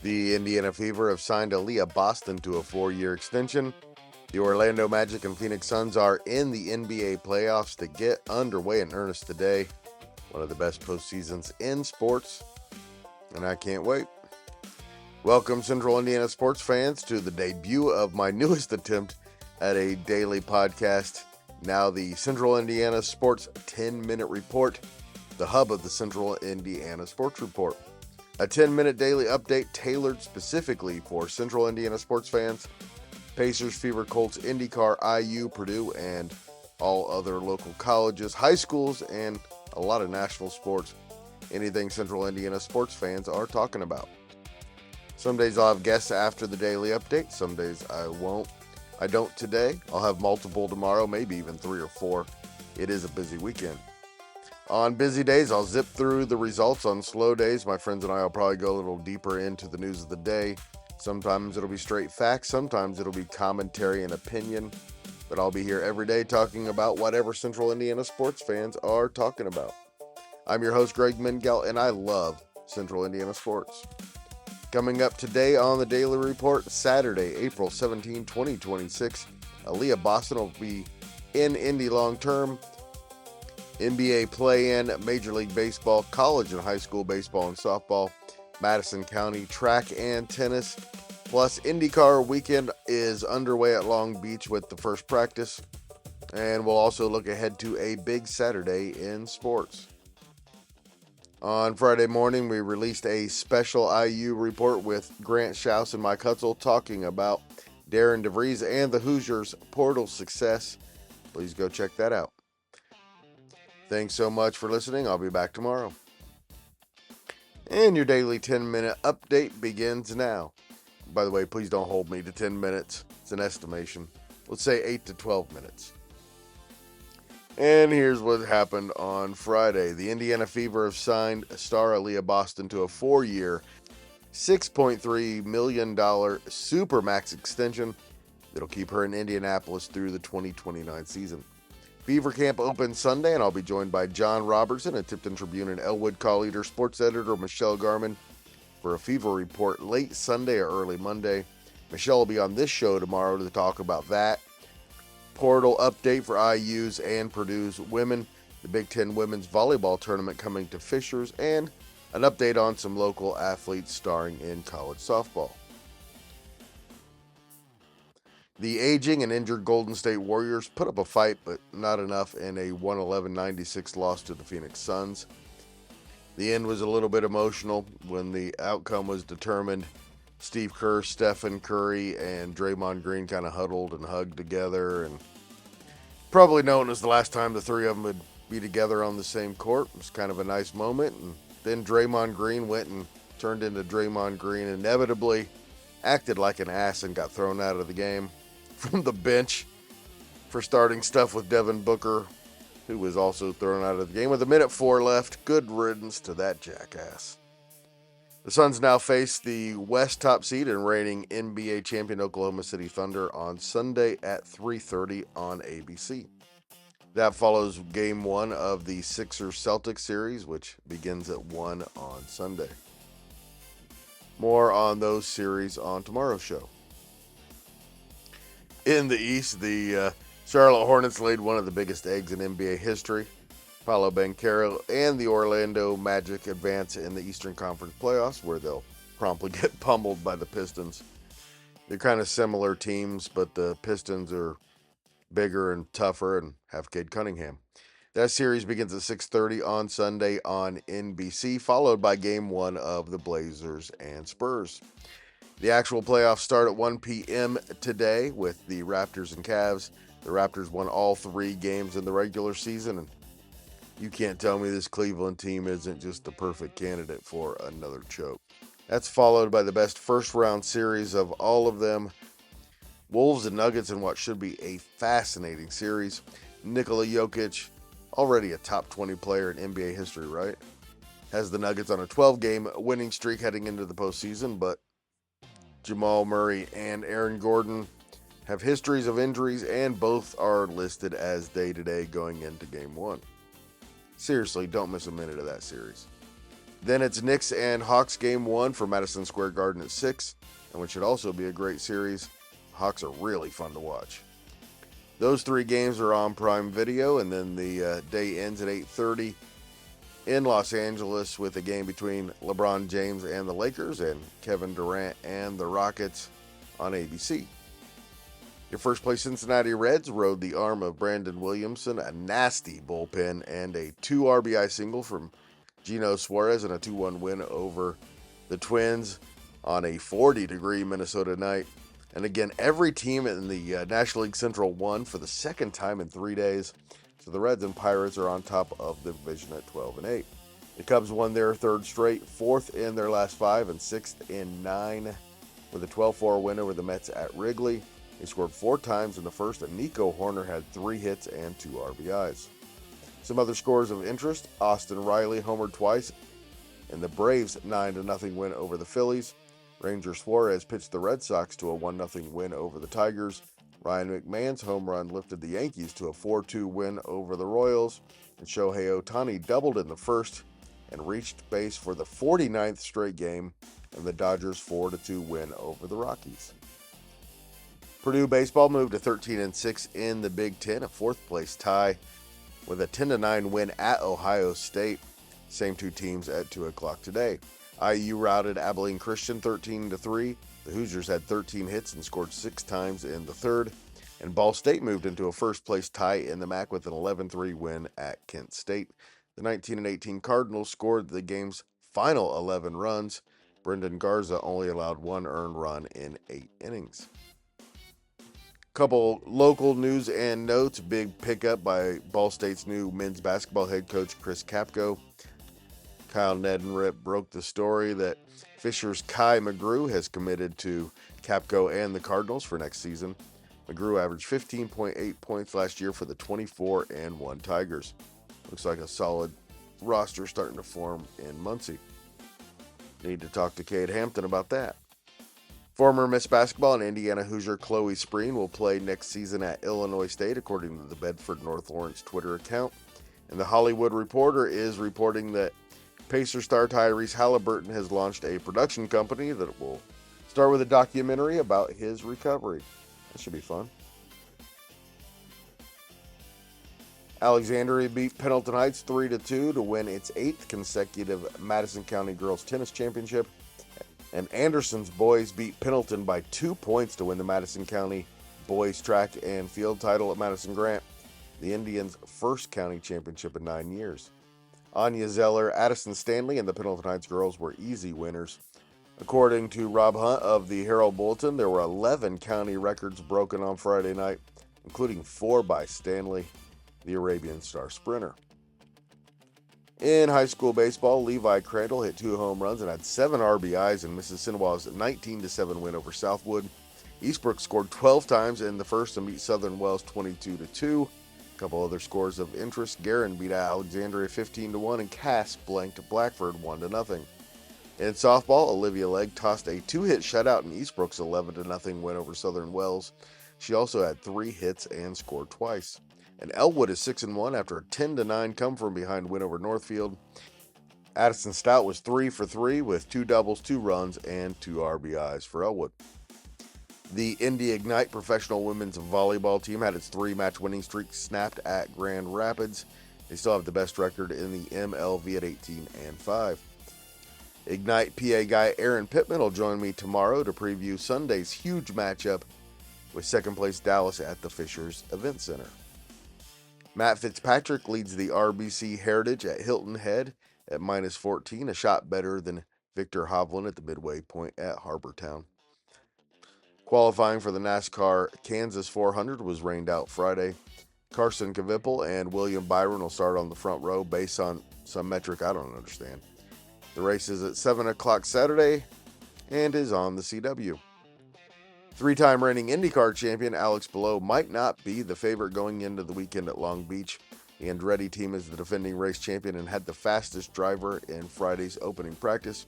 The Indiana Fever have signed Aaliyah Boston to a 4-year extension. The Orlando Magic and Phoenix Suns are in the NBA playoffs to get underway in earnest today. One of the best postseasons in sports, and I can't wait. Welcome, Central Indiana sports fans, to the debut of my newest attempt at a daily podcast, now the Central Indiana Sports 10-Minute Report, the hub of the Central Indiana Sports Report. A 10-minute daily update tailored specifically for Central Indiana sports fans, Pacers, Fever, Colts, IndyCar, IU, Purdue, and all other local colleges, high schools, and a lot of national sports. Anything Central Indiana sports fans are talking about. Some days I'll have guests after the daily update. Some days I won't. I don't today. I'll have multiple tomorrow, maybe even 3 or 4. It is a busy weekend. On busy days, I'll zip through the results. On slow days, my friends and I will probably go a little deeper into the news of the day. Sometimes it'll be straight facts. Sometimes it'll be commentary and opinion. But I'll be here every day talking about whatever Central Indiana sports fans are talking about. I'm your host, Greg Mingel, and I love Central Indiana sports. Coming up today on the Daily Report, Saturday, April 17, 2026, Aaliyah Boston will be in Indy long-term. NBA play-in, Major League Baseball, college and high school baseball and softball, Madison County track and tennis, plus IndyCar weekend is underway at Long Beach with the first practice, and we'll also look ahead to a big Saturday in sports. On Friday morning, we released a special IU report with Grant Schaus and Mike Hutzel talking about Darren DeVries and the Hoosiers' portal success. Please go check that out. Thanks so much for listening. I'll be back tomorrow. And your daily 10-minute update begins now. By the way, please don't hold me to 10 minutes. It's an estimation. Let's say 8 to 12 minutes. And here's what happened on Friday. The Indiana Fever have signed star Aaliyah Boston to a 4-year, $6.3 million Supermax extension that'll keep her in Indianapolis through the 2029 season. Fever Camp opens Sunday, and I'll be joined by John Robertson, a Tipton Tribune and Elwood Call Leader sports editor Michelle Garman for a Fever report late Sunday or early Monday. Michelle will be on this show tomorrow to talk about that. Portal update for IU's and Purdue's women, the Big Ten Women's Volleyball Tournament coming to Fishers, and an update on some local athletes starring in college softball. The aging and injured Golden State Warriors put up a fight, but not enough in a 111-96 loss to the Phoenix Suns. The end was a little bit emotional when the outcome was determined. Steve Kerr, Stephen Curry, and Draymond Green kind of huddled and hugged together, and probably known as the last time the three of them would be together on the same court. It was kind of a nice moment, and then Draymond Green went and turned into Draymond Green, inevitably acted like an ass and got thrown out of the game from the bench for starting stuff with Devin Booker, who was also thrown out of the game with 1:04 left. Good riddance to that jackass. The Suns now face the West top seed and reigning NBA champion Oklahoma City Thunder on Sunday at 3:30 on ABC. That follows Game 1 of the Sixers-Celtics series, which begins at 1 on Sunday. More on those series on tomorrow's show. In the East, the Charlotte Hornets laid one of the biggest eggs in NBA history. Paolo Banchero and the Orlando Magic advance in the Eastern Conference playoffs, where they'll promptly get pummeled by the Pistons. They're kind of similar teams, but the Pistons are bigger and tougher and have Cade Cunningham. That series begins at 6:30 on Sunday on NBC, followed by Game 1 of the Blazers and Spurs. The actual playoffs start at 1 p.m. today with the Raptors and Cavs. The Raptors won all 3 games in the regular season, and you can't tell me this Cleveland team isn't just the perfect candidate for another choke. That's followed by the best first-round series of all of them. Wolves and Nuggets in what should be a fascinating series. Nikola Jokic, already a top 20 player in NBA history, right? Has the Nuggets on a 12-game winning streak heading into the postseason, but Jamal Murray and Aaron Gordon have histories of injuries, and both are listed as day-to-day going into Game 1. Seriously, don't miss a minute of that series. Then it's Knicks and Hawks game 1 for Madison Square Garden at 6, and which should also be a great series. Hawks are really fun to watch. Those 3 games are on Prime Video, and then the day ends at 8:30 in Los Angeles with a game between LeBron James and the Lakers and Kevin Durant and the Rockets on ABC. Your first place Cincinnati Reds rode the arm of Brandon Williamson, a nasty bullpen, and a 2 RBI single from Gino Suarez in a 2-1 win over the Twins on a 40-degree Minnesota night. And again, every team in the National League Central won for the second time in 3 days. So the Reds and Pirates are on top of the division at 12-8. The Cubs won their 3rd straight, 4th in their last 5, and 6th in 9 with a 12-4 win over the Mets at Wrigley. They scored 4 times in the first, and Nico Horner had 3 hits and 2 RBIs. Some other scores of interest: Austin Riley homered twice, and the Braves 9-0 win over the Phillies. Ranger Suarez pitched the Red Sox to a 1-0 win over the Tigers. Ryan McMahon's home run lifted the Yankees to a 4-2 win over the Royals, and Shohei Ohtani doubled in the first and reached base for the 49th straight game, and the Dodgers 4-2 win over the Rockies. Purdue baseball moved to 13-6 in the Big Ten, a 4th place tie with a 10-9 win at Ohio State. Same 2 teams at 2 o'clock today. IU routed Abilene Christian 13-3. The Hoosiers had 13 hits and scored 6 times in the 3rd. And Ball State moved into a 1st place tie in the MAC with an 11-3 win at Kent State. The 19-18 Cardinals scored the game's final 11 runs. Brendan Garza only allowed 1 earned run in 8 innings. Couple local news and notes. Big pickup by Ball State's new men's basketball head coach, Chris Kapko. Kyle Neddenrip broke the story that Fishers Kai McGrew has committed to Kapko and the Cardinals for next season. McGrew averaged 15.8 points last year for the 24-1 Tigers. Looks like a solid roster starting to form in Muncie. Need to talk to Cade Hampton about that. Former Miss Basketball and Indiana Hoosier Chloe Spreen will play next season at Illinois State, according to the Bedford North Lawrence Twitter account. And the Hollywood Reporter is reporting that Pacer star Tyrese Haliburton has launched a production company that will start with a documentary about his recovery. That should be fun. Alexandria beat Pendleton Heights 3-2 to win its 8th consecutive Madison County Girls Tennis Championship. And Anderson's boys beat Pendleton by 2 points to win the Madison County Boys Track and Field title at Madison Grant, the Indians' first county championship in 9 years. Anya Zeller, Addison Stanley, and the Pendleton Heights girls were easy winners. According to Rob Hunt of the Herald Bulletin, there were 11 county records broken on Friday night, including 4 by Stanley, the Arabian Star sprinter. In high school baseball, Levi Crandall hit 2 home runs and had 7 RBIs in Mrs. Sinwal's 19-7 win over Southwood. Eastbrook scored 12 times in the first to beat Southern Wells 22-2. A couple other scores of interest: Guerin beat Alexandria 15-1, and Cass blanked Blackford 1-0. In softball, Olivia Legg tossed a 2-hit shutout in Eastbrook's 11-0 win over Southern Wells. She also had 3 hits and scored twice. And Elwood is 6-1 after a 10-9 come-from-behind win over Northfield. Addison Stout was 3 for 3 with 2 doubles, 2 runs, and 2 RBIs for Elwood. The Indy Ignite professional women's volleyball team had its 3-match winning streak snapped at Grand Rapids. They still have the best record in the MLV at 18-5. Ignite PA guy Aaron Pittman will join me tomorrow to preview Sunday's huge matchup with second-place Dallas at the Fishers Event Center. Matt Fitzpatrick leads the RBC Heritage at Hilton Head at -14, a shot better than Victor Hovland at the midway point at Harbortown. Qualifying for the NASCAR Kansas 400 was rained out Friday. Carson Kvippel and William Byron will start on the front row based on some metric I don't understand. The race is at 7 o'clock Saturday and is on the CW. 3-time reigning IndyCar champion Alex Below might not be the favorite going into the weekend at Long Beach. The Andretti team is the defending race champion and had the fastest driver in Friday's opening practice.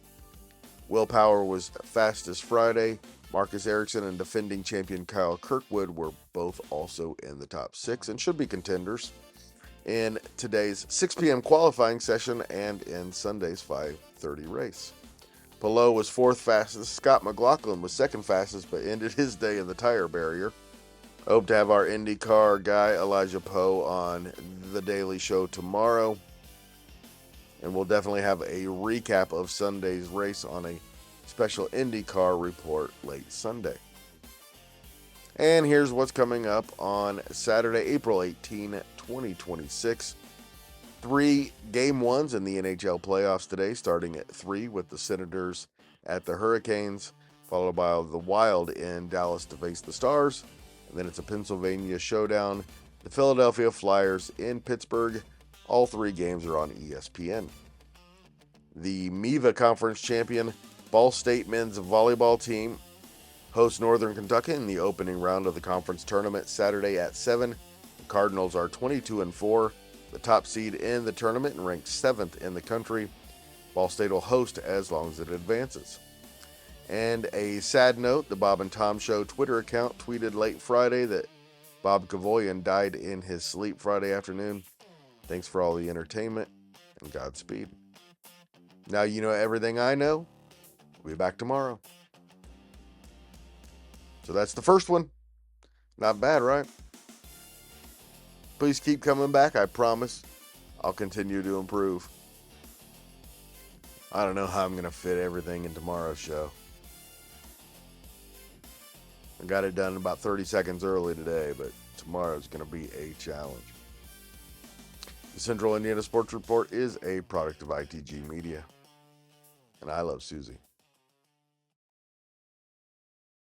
Will Power was fastest Friday. Marcus Ericsson and defending champion Kyle Kirkwood were both also in the top 6 and should be contenders. in today's 6 p.m. qualifying session and in Sunday's 5:30 race. Palou was fourth fastest. Scott McLaughlin was second fastest, but ended his day in the tire barrier. I hope to have our IndyCar guy, Elijah Poe, on the Daily Show tomorrow. And we'll definitely have a recap of Sunday's race on a special IndyCar report late Sunday. And here's what's coming up on Saturday, April 18, 2026. 3 Game 1s in the NHL Playoffs today, starting at 3 with the Senators at the Hurricanes, followed by the Wild in Dallas to face the Stars. And then it's a Pennsylvania showdown, the Philadelphia Flyers in Pittsburgh. All 3 games are on ESPN. The MIVA Conference champion Ball State men's volleyball team hosts Northern Kentucky in the opening round of the conference tournament Saturday at 7. The Cardinals are 22-4, the top seed in the tournament and ranked 7th in the country. Ball State will host as long as it advances. And a sad note, the Bob and Tom Show Twitter account tweeted late Friday that Bob Kavoyan died in his sleep Friday afternoon. Thanks for all the entertainment and Godspeed. Now you know everything I know. We'll be back tomorrow. So that's the first one. Not bad, right? Please keep coming back. I promise I'll continue to improve. I don't know how I'm going to fit everything in tomorrow's show. I got it done about 30 seconds early today, but tomorrow's going to be a challenge. The Central Indiana Sports Report is a product of ITG Media. And I love Susie.